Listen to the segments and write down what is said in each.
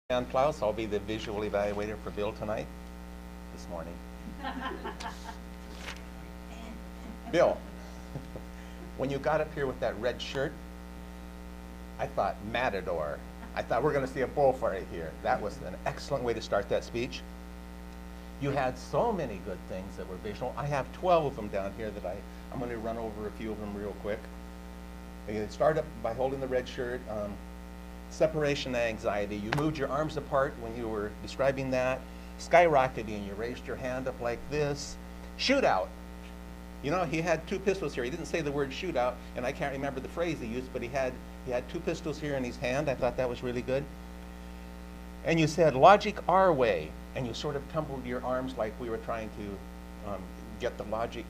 I'm Plouse. I'll be the visual evaluator for Bill tonight, this morning. Bill, when you got up here with that red shirt, I thought matador. I thought we're going to see a bullfight here. That was an excellent way to start that speech. You had so many good things that were visual. I have 12 of them down here that I'm going to run over a few of them real quick. You start up by holding the red shirt. Separation anxiety. You moved your arms apart when you were describing that. Skyrocketing. You raised your hand up like this. Shootout. You know, he had two pistols here. He didn't say the word shootout, and I can't remember the phrase he used, but he had two pistols here in his hand. I thought that was really good. And you said logic our way, and you sort of tumbled your arms like we were trying to get the logic,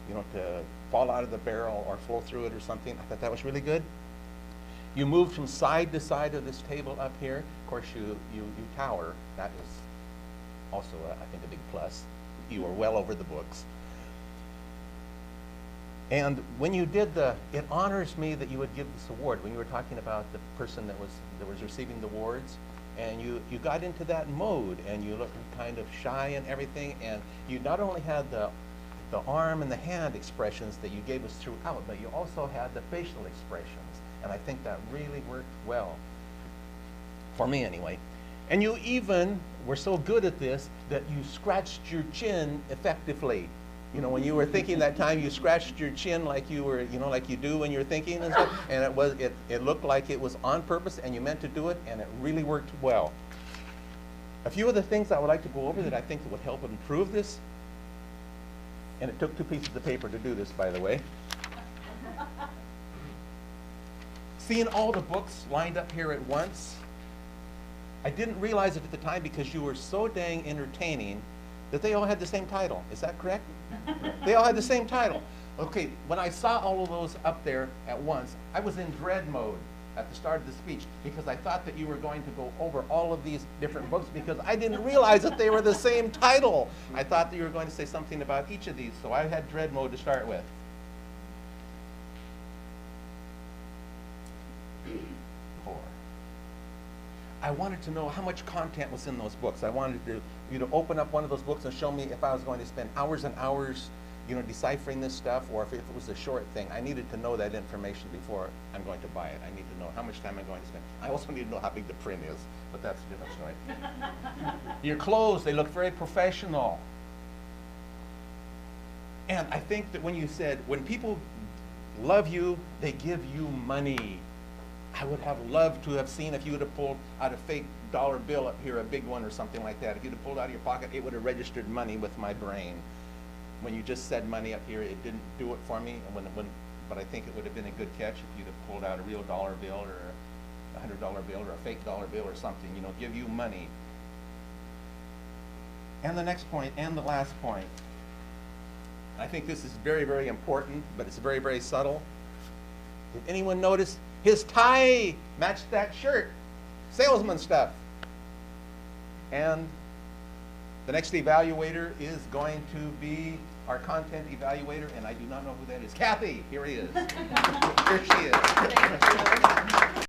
you know, to fall out of the barrel or flow through it or something. I thought that was really good. You moved from side to side of this table up here. Of course, you tower. That is also, I think, a big plus. You were well over the books. And when you did it honors me that you would give this award. When you were talking about the person that was receiving the awards, and you got into that mode, and you looked kind of shy and everything, and you not only had the arm and the hand expressions that you gave us throughout, but you also had the facial expressions. And I think that really worked well, for me anyway. And you even were so good at this that you scratched your chin effectively. You know, when you were thinking that time, you scratched your chin like you were, you know, like you do when you're thinking and stuff. And it looked like it was on purpose, and you meant to do it, and it really worked well. A few of the things I would like to go over that I think would help improve this, and it took 2 pieces of paper to do this, by the way. Seeing all the books lined up here at once, I didn't realize it at the time because you were so dang entertaining that they all had the same title. Is that correct? They all had the same title. Okay, when I saw all of those up there at once, I was in dread mode at the start of the speech because I thought that you were going to go over all of these different books because I didn't realize that they were the same title. I thought that you were going to say something about each of these, so I had dread mode to start with. I wanted to know how much content was in those books. I wanted you to open up one of those books and show me if I was going to spend hours and hours, you know, deciphering this stuff, or if it was a short thing. I needed to know that information before I'm going to buy it. I need to know how much time I'm going to spend. I also need to know how big the print is, but that's a different story. Your clothes, they look very professional. And I think that when you said, when people love you, they give you money. I would have loved to have seen if you would have pulled out a fake dollar bill up here, a big one or something like that. If you'd have pulled out of your pocket, it would have registered money with my brain. When you just said money up here, it didn't do it for me. But I think it would have been a good catch if you'd have pulled out a real dollar bill or a $100 bill or a fake dollar bill or something. You know, give you money. And the next point, and the last point. I think this is very, very important, but it's very, very subtle. Did anyone notice? His tie matched that shirt. Salesman stuff. And the next evaluator is going to be our content evaluator, and I do not know who that is. Kathy, here he is. Here she is.